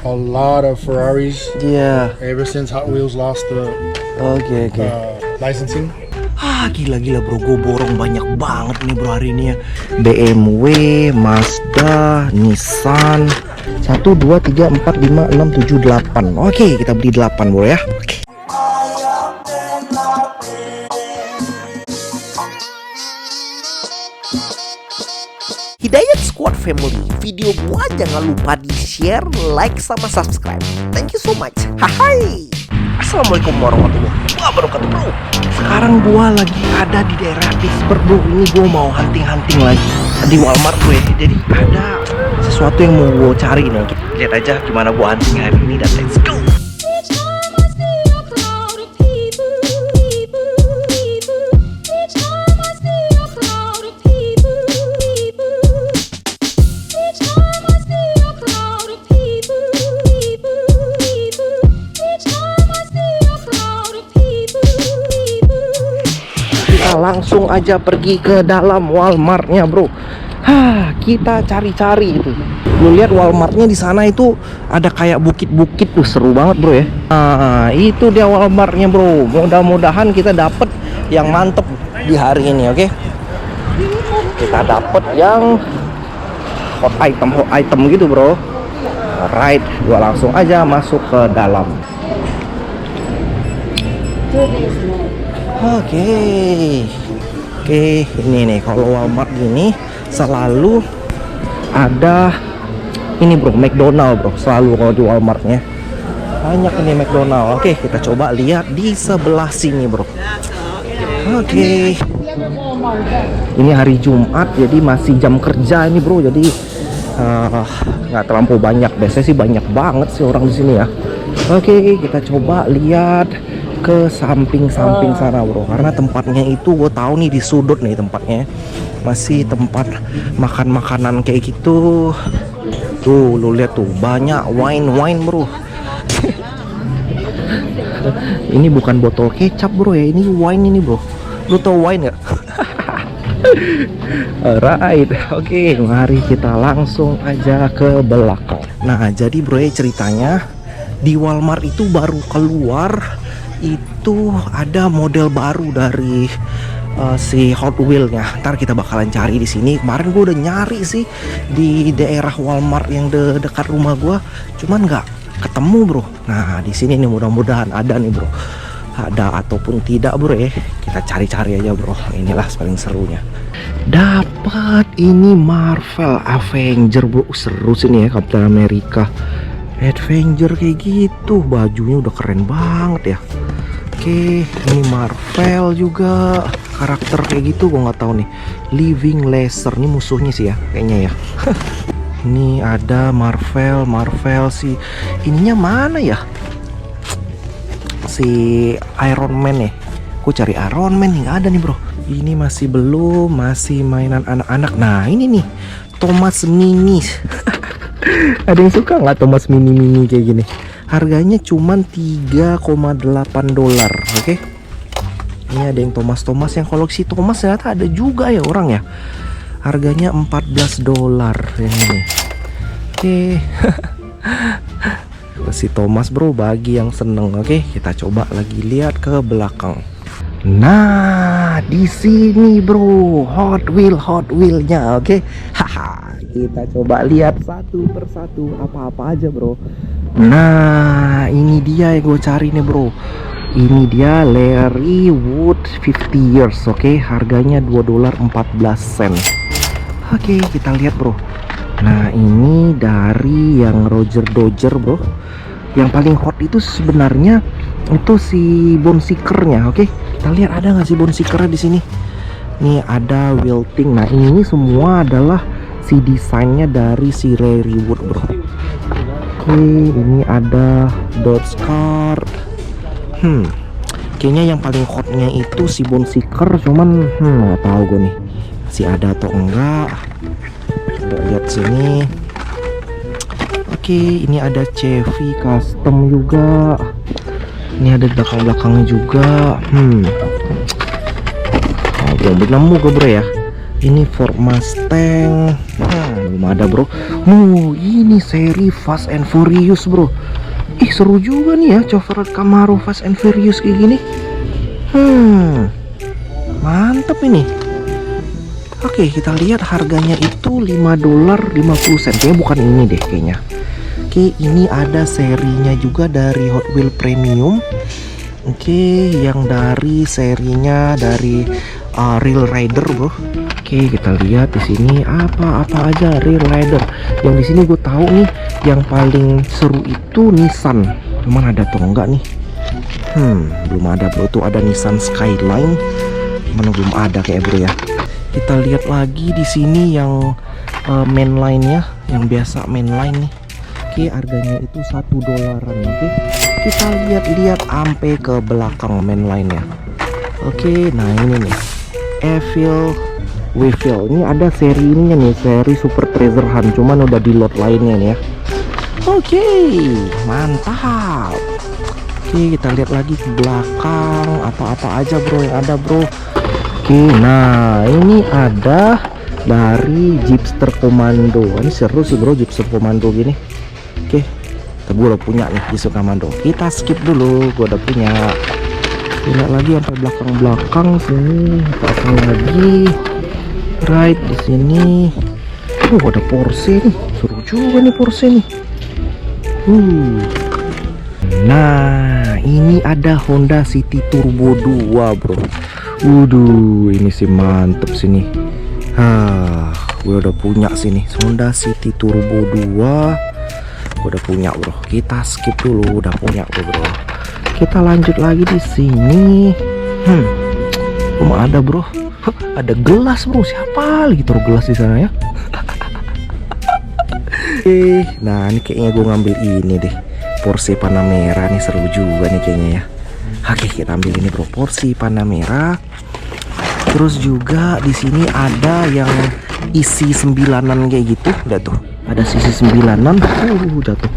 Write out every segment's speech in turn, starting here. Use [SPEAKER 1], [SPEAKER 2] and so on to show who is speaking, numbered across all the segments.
[SPEAKER 1] a lot of Ferraris
[SPEAKER 2] Iya.
[SPEAKER 1] ever since Hot Wheels lost the
[SPEAKER 2] Oke.
[SPEAKER 1] licensing.
[SPEAKER 2] Gila bro, gue borong banyak banget nih bro hari ini ya. BMW, Mazda, Nissan. 1, 2, 3, 4, 5, 6, 7, 8. Oke, kita beli 8 bro ya. Oke. Hidayat Squad Family, video gua jangan lupa di share, like, sama subscribe. Thank you so much. Hai. Assalamualaikum warahmatullahi wabarakatuh bro. Sekarang gua lagi ada di daerah Pittsburgh bro. Ini gua mau hunting lagi di Walmart bro ya. Jadi ada sesuatu yang mau gua cari nih. Lihat aja gimana gua hunting hari ini dan let's go. Langsung aja pergi ke dalam Walmartnya bro. Kita cari-cari itu. Lu lihat Walmartnya di sana itu ada kayak bukit-bukit tuh, seru banget bro ya. Itu dia Walmartnya bro. Mudah-mudahan kita dapet yang mantep di hari ini, oke? Kita dapet yang hot item gitu bro. Alright, gua langsung aja masuk ke dalam. Oke, ini nih kalau Walmart gini selalu ada ini bro, McDonald bro, selalu kalau di Walmartnya banyak ini McDonald. Oke, kita coba lihat di sebelah sini bro. Oke, ini hari Jumat jadi masih jam kerja ini bro, jadi nggak terlampau banyak. Biasanya sih banyak banget sih orang di sini ya. Oke, kita coba lihat ke samping sana bro, karena tempatnya itu gue tahu nih di sudut nih tempatnya, masih tempat makan makanan kayak gitu. Tuh lu lihat tuh banyak wine bro. Ini bukan botol kecap bro ya, ini wine ini bro. Lu tau wine gak? Alright, oke, mari kita langsung aja ke belakang. Nah jadi bro ya ceritanya di Walmart itu baru keluar itu ada model baru dari si Hot Wheels-nya. Ntar kita bakalan cari di sini. Kemarin gue udah nyari sih di daerah Walmart yang dekat rumah gue, cuman nggak ketemu bro. Nah di sini nih mudah-mudahan ada nih bro. Ada ataupun tidak bro ya. Kita cari-cari aja bro. Inilah paling serunya. Dapat ini Marvel Avenger bro. Seru sih nih ya, Captain America Avenger kayak gitu. Bajunya udah keren banget ya. Oke, ini Marvel juga karakter kayak gitu, gue nggak tahu nih. Living Laser ini musuhnya sih ya, kayaknya ya. Ini ada Marvel sih. Ininya mana ya? Si Iron Man ya. Gue cari Iron Man nih, nggak ada nih bro. Ini masih belum, masih mainan anak-anak. Nah ini nih Thomas Mini. Ada yang suka nggak Thomas Mini kayak gini? Harganya cuman $3,8. Oke. Ini ada yang Thomas yang koleksi Thomas, ternyata ada juga ya orang ya. Harganya $14 yang ini. Oke. Si Thomas bro bagi yang seneng. Oke, kita coba lagi lihat ke belakang. Nah, di sini bro, Hot Wheel-nya, oke. Kita coba lihat satu persatu apa-apa aja bro. Nah, ini dia yang gue cari nih bro. Ini dia Larry Wood 50 years, oke. Harganya $2.14. Oke, kita lihat bro. Nah, ini dari yang Roger Dodger bro. Yang paling hot itu sebenarnya itu si Bone Seeker-nya, oke. Kita lihat ada nggak sih Bone Seeker di sini? Nih ada Wilting. Nah ini semua adalah si desainnya dari si Larry Wood bro. Oke, ini ada Dodge Card. Kayaknya yang paling hotnya itu si Bone Seeker, cuman nggak tahu gue nih masih ada atau enggak. Coba lihat sini. Oke, ini ada Chevy Custom juga. Ini ada belakang-belakangnya juga. Belum nemu gue bro ya. Ini Ford Mustang. Belum ada bro. Ini seri Fast and Furious bro. Ih seru juga nih ya Chevrolet Camaro Fast and Furious kayak gini. Mantep ini. Oke, kita lihat harganya itu $5.50. Kayaknya bukan ini deh kayaknya. Oke, ini ada serinya juga dari Hot Wheels Premium. Oke, yang dari serinya dari Real Rider bro. Oke, kita lihat di sini apa aja Real Rider. Yang di sini gue tahu nih, yang paling seru itu Nissan. Cuman ada atau enggak nih? Belum ada bro. Tuh ada Nissan Skyline. Mana belum ada kayak bro ya. Kita lihat lagi di sini yang mainline-nya, yang biasa mainline nih. Oke, harganya itu $1. Oke, kita lihat sampai ke belakang mainline-nya. Oke, nah ini nih Evil Wheel. Ini ada seri ininya nih, seri Super Treasure Hunt, cuman udah di lot lainnya nih ya. Oke, mantap. Oke, kita lihat lagi ke belakang, apa aja bro yang ada bro. Oke, nah ini ada dari Jeepster Commando. Ini seru sih bro, Jeepster Commando gini. Oke, gue udah punya nih Jeepster Commando. Kita skip dulu, gue udah punya. Lihat lagi sampai belakang sini, belakang lagi. Right di sini. Ada Porsche nih, seru juga nih Porsche nih. Nah, ini ada Honda City Turbo 2 bro. Ini sih mantep sini. Gue udah punya sini Honda City Turbo 2. Gue udah punya bro. Kita skip dulu, udah punya bro. Kita lanjut lagi di sini. Belum ada bro. Ada gelas bro. Siapa lagi taruh gelas di sana ya? Nah ini kayaknya gue ngambil ini deh, Porsche Panamera nih, seru juga nih kayaknya ya. Oke, kita ambil ini bro, Porsche Panamera. Terus juga di sini ada yang isi 9-an kayak gitu. Udah tuh, ada isi 9-an. Jatuh.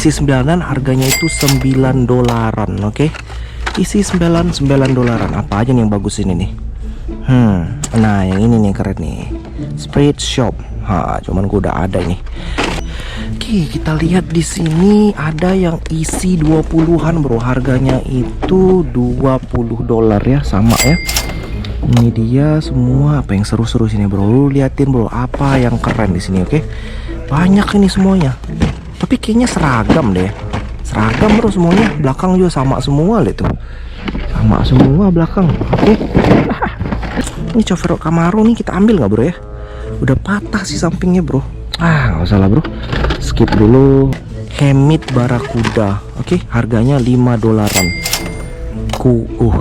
[SPEAKER 2] Isi 9-an harganya itu $9. Oke. Isi $9. Apa aja nih yang bagus ini nih? Nah yang ini nih keren nih, Sprite Shop. Cuman gue udah ada nih. Oke, kita lihat di sini ada yang isi 20-an bro. Harganya itu $20 ya, sama ya. Ini dia semua. Apa yang seru-seru sini bro? Lu liatin bro, apa yang keren di sini, oke? Banyak ini semuanya. Tapi kayaknya seragam deh. Seragam bro semuanya. Belakang juga sama semua lihat tuh. Sama semua belakang. Oke. Ini Chevrolet Camaro nih, kita ambil nggak bro ya? Udah patah sih sampingnya bro. Nggak usah lah bro. Skip dulu. Hemit Barakuda. Oke, harganya $5.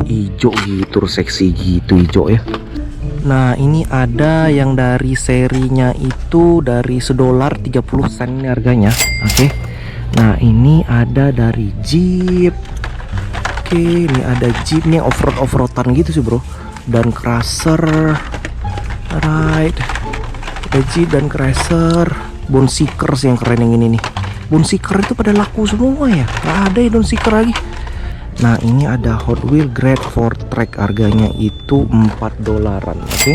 [SPEAKER 2] Hijau gitu, seksi gitu hijau ya. Nah ini ada yang dari serinya itu dari $1.30 ini harganya. Oke. Nah ini ada dari Jeep. Oke, ini ada Jeep nih, off-roadan gitu sih bro. Dan Crusher. Right, ada Jeep dan Crusher. Bone Seeker sih yang keren yang ini nih. Bone Seeker itu pada laku semua ya, nggak ada ya Bone Seeker lagi. Nah ini ada Hot Wheels Great 4 Track, harganya itu $4. Oke,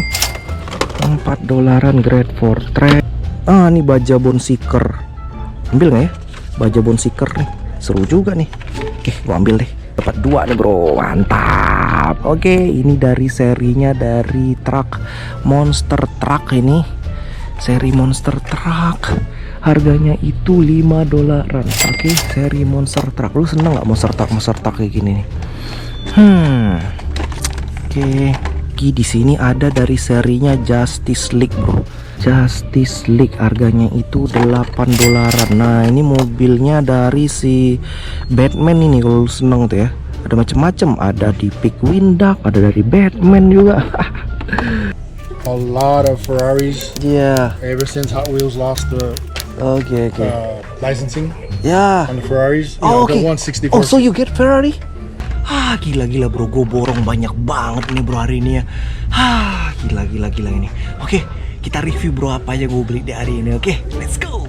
[SPEAKER 2] $4 Great 4 Track. Ini baja Bone Seeker. Ambil nggak ya baja Bone Seeker nih, seru juga nih. Oke, gua ambil deh, dapat 2 nih bro, mantap. Oke, ini dari serinya dari truk Monster Truck ini, seri Monster Truck, harganya itu $5. Oke, seri Monster Truck. Lu seneng nggak Monster Truck kayak gini nih? Oke, di sini ada dari serinya Justice League bro. Justice League harganya itu $8. Nah ini mobilnya dari si Batman ini, kalau seneng tuh ya. Ada macam-macam, ada di Pickwin Duck, ada dari Batman juga.
[SPEAKER 1] A lot of Ferraris.
[SPEAKER 2] Yeah.
[SPEAKER 1] Ever since Hot Wheels lost the
[SPEAKER 2] Okay.
[SPEAKER 1] licensing
[SPEAKER 2] Yeah.
[SPEAKER 1] on the Ferraris.
[SPEAKER 2] Oh,
[SPEAKER 1] The
[SPEAKER 2] okay.
[SPEAKER 1] 164.
[SPEAKER 2] Oh, so you get Ferrari? Gila bro, gue borong banyak banget nih bro hari ini ya. Gila ini. Oke, kita review bro apa aja gue beli di hari ini. Oke, let's go.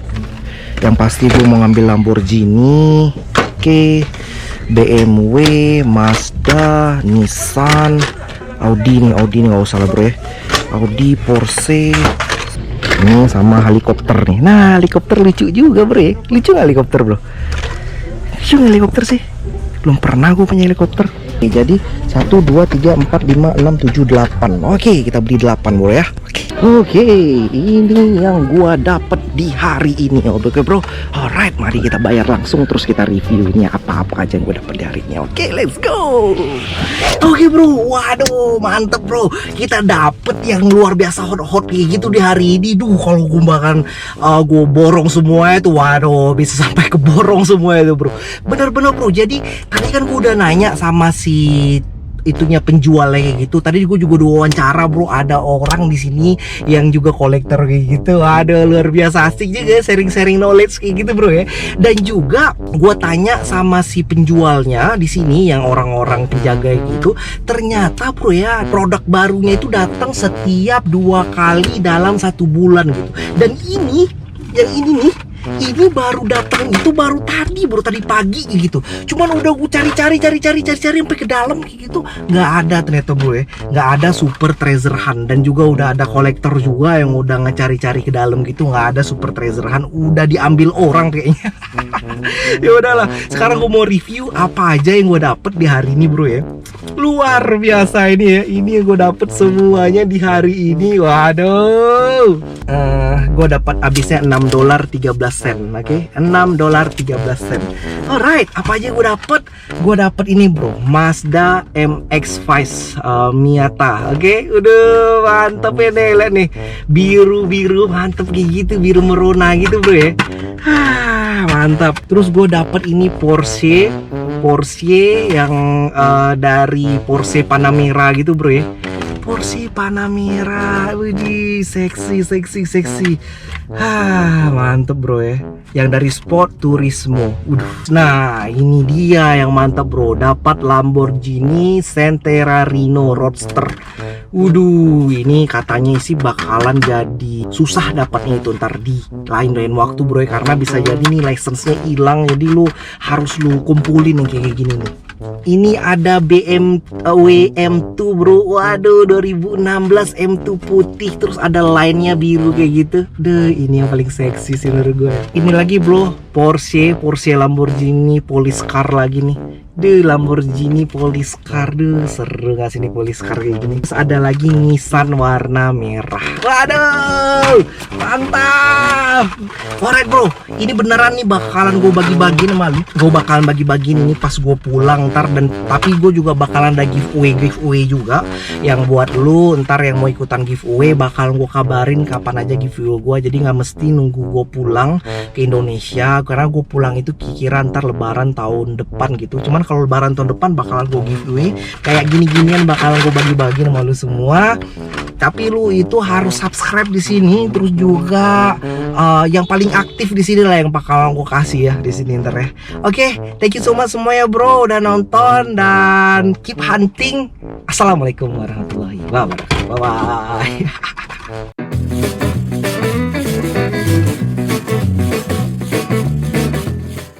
[SPEAKER 2] Yang pasti gue mau ngambil Lamborghini, oke, BMW, Mazda, Nissan, Audi nih nggak usah lah bro ya. Audi, Porsche, ini sama helikopter nih. Nah helikopter lucu juga bro ya. Lucu nggak helikopter bro? Lucu nggak helikopter sih? Belum pernah gue punya helikopter. Oke, jadi 1, 2, 3, 4, 5, 6, 7, 8. Oke, kita beli 8 bro ya. Oke, ini yang gua dapet di hari ini. Oke bro, alright, mari kita bayar langsung terus kita review ini apa aja yang gua dapet di hari ini. Oke, let's go. Oke bro, waduh mantep bro. Kita dapet yang luar biasa hot kayak gitu di hari ini. Duh, kalau gua bahkan gua borong semua itu, waduh bisa sampai ke borong semua itu bro. Bener-bener bro. Jadi tadi kan gua udah nanya sama si itunya penjualnya kayak gitu. Tadi gue juga diwawancara bro, ada orang di sini yang juga kolektor kayak gitu. Ada luar biasa asik juga sharing knowledge kayak gitu bro ya. Dan juga gue tanya sama si penjualnya di sini yang orang-orang penjaga gitu. Ternyata bro ya, produk barunya itu datang setiap 2 kali dalam 1 bulan gitu. Dan ini yang ini nih, ini baru datang itu baru tadi bro, tadi pagi gitu. Cuman udah gue cari sampai ke dalam kayak gitu, nggak ada ternyata bro ya, nggak ada super treasure hunt. Dan juga udah ada kolektor juga yang udah ngecari-cari ke dalam gitu, nggak ada super treasure hunt, udah diambil orang kayaknya. Ya udahlah, sekarang gue mau review apa aja yang gue dapet di hari ini bro ya. Luar biasa ini ya, ini yang gue dapet semuanya di hari ini. Waduh, gue dapat habisnya $6.13, oke? $6.13. Alright, apa aja gue dapet? Gue dapet ini bro, Mazda MX-5 Miata, oke? Udah mantep ya nih, lihat nih, biru mantep kayak gitu, biru merona gitu bro ya. Mantap. Terus gue dapet ini Porsche yang dari Porsche Panamera gitu bro ya. Porsche Panamera, widih, seksi. Mantep bro ya. Yang dari Sport Turismo. Nah, ini dia yang mantap bro. Dapat Lamborghini Centera Rino Roadster. Ini katanya sih bakalan jadi susah dapatnya itu ntar di lain waktu bro ya, karena bisa jadi nih license-nya hilang, jadi lu harus kumpulin yang kayak gini nih. Ini ada BMW M2 bro. Waduh, 2016 M2 putih, terus ada line-nya biru kayak gitu. Ini yang paling seksi sih menurut gue. Ini lagi bro, Porsche Lamborghini Police Car lagi nih. Lamborghini Police Car, seru gak sih nih Police Car kayak gini. Terus ada lagi Nissan warna merah. Waduh, mantap. Alright bro, ini beneran nih bakalan gue bagi-bagiin sama lu. Gue bakalan bagi-bagiin ini pas gue pulang ntar. Dan tapi gue juga bakalan ada giveaway juga yang buat lu ntar yang mau ikutan giveaway. Bakalan gue kabarin kapan aja giveaway gue, jadi nggak mesti nunggu gue pulang ke Indonesia, karena gue pulang itu kira ntar lebaran tahun depan gitu. Cuman kalau lebaran tahun depan bakalan gue giveaway kayak gini-ginian, bakalan gue bagi-bagi sama lu semua. Tapi lu itu harus subscribe di sini, terus juga yang paling aktif di sini lah yang bakalan gue kasih ya di sini ntar ya. Oke, thank you so much semua ya bro udah nonton, dan keep hunting. Assalamualaikum warahmatullahi wabarakatuh. Bye bye.